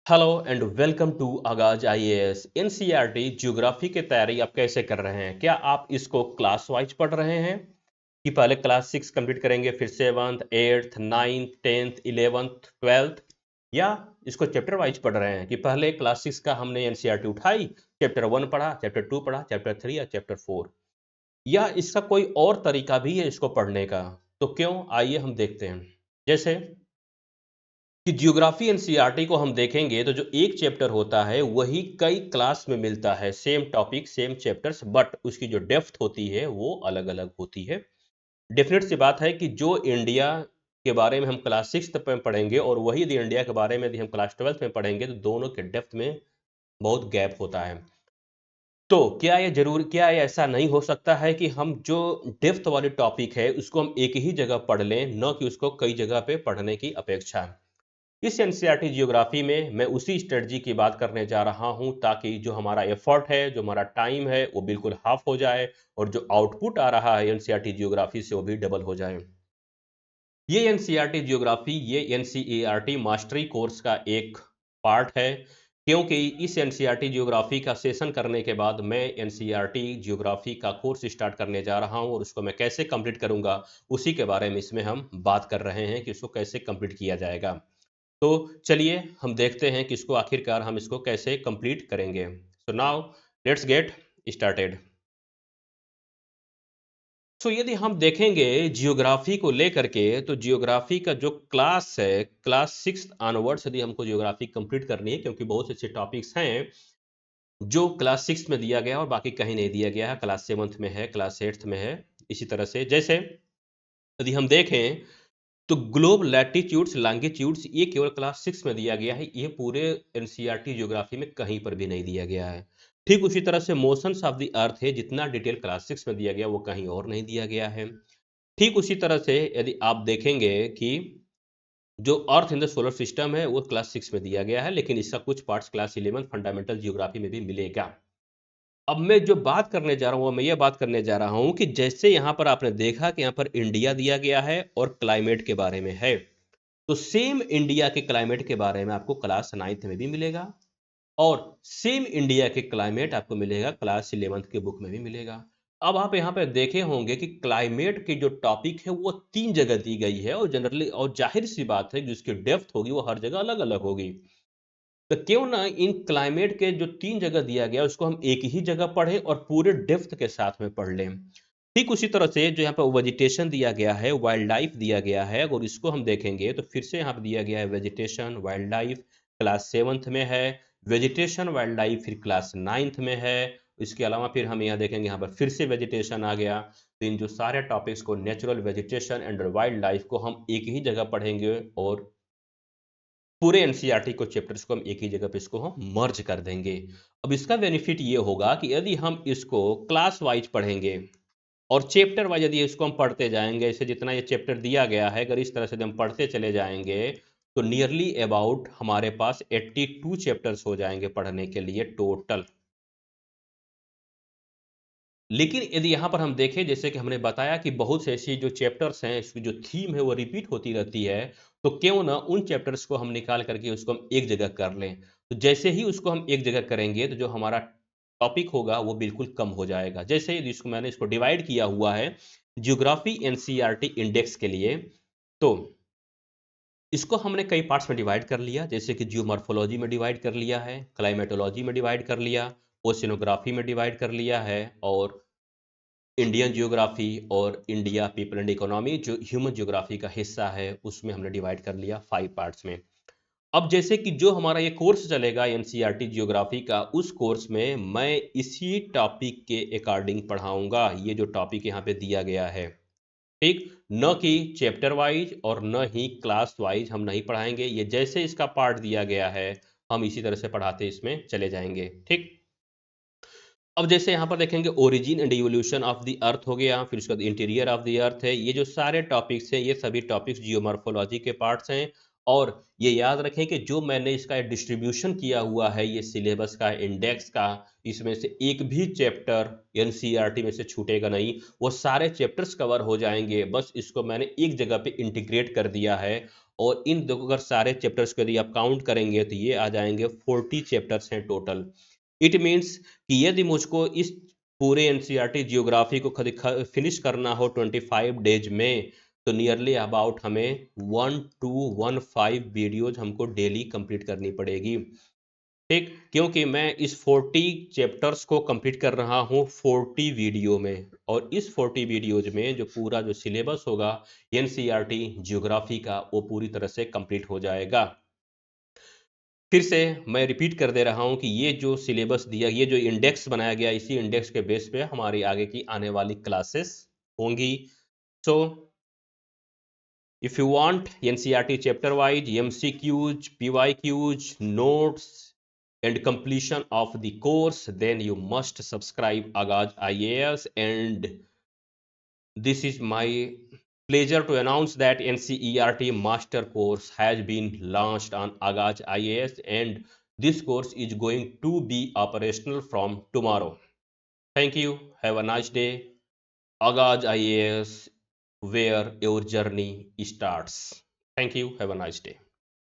Hello and welcome to आगाज IAS. NCERT geography की तैयारी आप कैसे कर रहे हैं? क्या आप इसको क्लास वाइज पढ़ रहे हैं कि पहले क्लास 6 कंप्लीट करेंगे, फिर 7th 8th 9th 10th 11th 12th, या इसको चैप्टर वाइज पढ़ रहे हैं कि पहले क्लास 6 का हमने एनसीईआरटी उठाई, चैप्टर 1 पढ़ा, चैप्टर 2 पढ़ा, चैप्टर 3 या चैप्टर 4, या इसका कोई और तरीका भी है इसको पढ़ने का? तो क्यों, आइए हम देखते हैं। जैसे कि जियोग्राफी एनसीईआरटी को हम देखेंगे तो जो एक चैप्टर होता है वही कई क्लास में मिलता है, same topic same chapters, but उसकी जो डेप्थ होती है वो अलग अलग होती है। डेफिनेट सी बात है कि जो इंडिया के बारे में हम क्लास 6 में पढ़ेंगे और वही यदि इंडिया के बारे में यदि हम क्लास 12 में पढ़ेंगे तो दोनों के डेप्थ में बहुत गैप होता है। तो क्या ये ऐसा नहीं हो सकता है कि हम जो डेप्थ वाली टॉपिक है उसको हम एक ही जगह पढ़ लें, न कि उसको कई जगह पे पढ़ने की अपेक्षा? इस एनसीईआरटी जियोग्राफी में मैं उसी स्ट्रेटजी की बात करने जा रहा हूं ताकि जो हमारा एफर्ट है, जो हमारा टाइम है, वो बिल्कुल हाफ हो जाए और जो आउटपुट आ रहा है एनसीईआरटी जियोग्राफी से वो भी डबल हो जाए। ये एनसीईआरटी जियोग्राफी, ये एनसीईआरटी मास्टरी कोर्स का एक पार्ट है, क्योंकि इस एनसीईआरटी जियोग्राफी का सेशन करने के बाद मैं एनसीईआरटी जियोग्राफी का कोर्स स्टार्ट करने जा रहा हूं और उसको मैं कैसे कंप्लीट करूंगा उसी के बारे में इसमें हम बात कर रहे हैं कि उसको कैसे कंप्लीट किया जाएगा। तो चलिए हम देखते हैं कि इसको आखिरकार हम इसको कैसे कंप्लीट करेंगे। So now let's get started. So यदि हम देखेंगे जियोग्राफी को लेकर के, तो जियोग्राफी का जो क्लास है, क्लास 6 ऑनवर्ड्स यदि हमको जियोग्राफी कंप्लीट करनी है, क्योंकि बहुत से अच्छे टॉपिक्स हैं जो क्लास 6 में दिया गया और बाकी कहीं नहीं दिया गया है, क्लास 7th में है, क्लास 8th में है। इसी तरह से जैसे यदि हम देखें तो ग्लोब लैटिट्यूड्स लॉन्गिट्यूड्स ये केवल क्लास 6 में दिया गया है, ये पूरे एनसीईआरटी ज्योग्राफी में कहीं पर भी नहीं दिया गया है। ठीक उसी तरह से मोशंस ऑफ द अर्थ है, जितना डिटेल क्लास 6 में दिया गया वो कहीं और नहीं दिया गया है। ठीक उसी तरह से यदि आप देखेंगे कि जो अर्थ इन द सोलर सिस्टम है वो क्लास 6 में दिया गया है, लेकिन इसका कुछ पार्ट्स क्लास 11 फंडामेंटल जियोग्राफी में भी मिलेगा। अब मैं जो बात करने जा रहा हूँ मैं ये बात करने जा रहा हूँ कि जैसे यहाँ पर आपने देखा कि यहाँ पर इंडिया दिया गया है और क्लाइमेट के बारे में है, तो सेम इंडिया के क्लाइमेट के बारे में आपको क्लास 9th में भी मिलेगा और सेम इंडिया के क्लाइमेट आपको मिलेगा क्लास 11th के बुक में भी मिलेगा। अब आप यहाँ पे देखे होंगे कि क्लाइमेट की जो टॉपिक है वो 3 जगह दी गई है और जनरली और जाहिर सी बात है कि जिसकी डेप्थ होगी वो हर जगह अलग अलग होगी। तो क्यों ना इन क्लाइमेट के जो 3 जगह दिया गया उसको हम एक ही जगह पढ़ें और पूरे डेप्थ के साथ में पढ़ लें। ठीक उसी तरह से जो यहाँ पे वेजिटेशन दिया गया है, वाइल्ड लाइफ दिया गया है, और इसको हम देखेंगे तो फिर से यहाँ पे दिया गया है vegetation wild life class 7th में है, वेजिटेशन वाइल्ड लाइफ फिर क्लास 9th में है। इसके अलावा फिर हम यहाँ देखेंगे यहाँ पर फिर से वेजिटेशन आ गया। तो इन जो सारे टॉपिक्स को, natural vegetation and wild life को हम एक ही जगह पढ़ेंगे और पूरे एनसीईआरटी को चैप्टर्स को हम एक ही जगह पे इसको हम मर्ज कर देंगे। अब इसका बेनिफिट ये होगा कि यदि हम इसको क्लास वाइज पढ़ेंगे और चैप्टर वाइज यदि इसको हम पढ़ते जाएंगे, इसे जितना ये चैप्टर दिया गया है अगर इस तरह से हम पढ़ते चले जाएंगे तो नियरली अबाउट हमारे पास 82 चैप्टर्स हो जाएंगे पढ़ने के लिए टोटल। लेकिन यदि यहाँ पर हम देखें, जैसे कि हमने बताया कि बहुत से ऐसी जो चैप्टर्स हैं, इसकी जो थीम है वो रिपीट होती रहती है, तो क्यों ना उन चैप्टर्स को हम निकाल करके उसको हम एक जगह कर लें। तो जैसे ही उसको हम एक जगह करेंगे तो जो हमारा टॉपिक होगा वो बिल्कुल कम हो जाएगा। जैसे यदि इसको मैंने इसको डिवाइड किया हुआ है जियोग्राफी एनसीईआरटी इंडेक्स के लिए, तो इसको हमने कई पार्ट्स में डिवाइड कर लिया, जैसे कि जियोमॉर्फोलॉजी में डिवाइड कर लिया है, क्लाइमेटोलॉजी में डिवाइड कर लिया, ओशिनोग्राफी में डिवाइड कर लिया है, और इंडियन जियोग्राफी और इंडिया पीपल एंड इकोनॉमी जो ह्यूमन जियोग्राफी का हिस्सा है उसमें हमने डिवाइड कर लिया 5 पार्ट्स में। अब जैसे कि जो हमारा ये कोर्स चलेगा एनसीईआरटी जियोग्राफी का, उस कोर्स में मैं इसी टॉपिक के अकॉर्डिंग पढ़ाऊंगा, ये जो टॉपिक यहाँ पे दिया गया है। ठीक, न कि चैप्टर वाइज और न ही क्लास वाइज हम नहीं पढ़ाएंगे, ये जैसे इसका पार्ट दिया गया है हम इसी तरह से पढ़ाते इसमें चले जाएंगे। ठीक, अब जैसे यहाँ पर देखेंगे origin and evolution of the earth हो गया, फिर उसके बाद इंटीरियर ऑफ द अर्थ है। ये जो सारे टॉपिक्स हैं ये सभी टॉपिक्स जियोमॉर्फोलॉजी के पार्ट्स हैं। और ये याद रखें कि जो मैंने इसका डिस्ट्रीब्यूशन किया हुआ है ये सिलेबस का, इंडेक्स का, इसमें से एक भी चैप्टर एनसीईआरटी में से छूटेगा नहीं, वो सारे चैप्टर्स कवर हो जाएंगे। बस इसको मैंने एक जगह पे इंटीग्रेट कर दिया है और इन देखो अगर सारे चैप्टर्स को यदि आप काउंट करेंगे तो ये आ जाएंगे 40 चैप्टर्स हैं टोटल। इट मीन्स कि यदि मुझको इस पूरे एनसीईआरटी जियोग्राफी को फिनिश करना हो 25 डेज में, तो नियरली अबाउट हमें 1 to 1 5 वीडियोज हमको डेली कंप्लीट करनी पड़ेगी। ठीक, क्योंकि मैं इस 40 चैप्टर्स को कंप्लीट कर रहा हूँ 40 वीडियो में, और इस 40 वीडियोज में जो पूरा जो सिलेबस होगा एनसीईआरटी जियोग्राफी का वो पूरी तरह से कंप्लीट हो जाएगा। फिर से मैं रिपीट कर दे रहा हूँ कि ये जो सिलेबस दिया, ये जो इंडेक्स बनाया गया, इसी इंडेक्स के बेस पे हमारी आगे की आने वाली क्लासेस होंगी। सो if you want NCERT chapter wise MCQs, PYQs, notes and completion of the course, then you must subscribe Agaz IAS. And this is my pleasure to announce that NCERT master course has been launched on Agaz IAS, and this course is going to be operational from tomorrow. Thank you. Have a nice day. Agaz IAS, where your journey starts. Thank you. Have a nice day.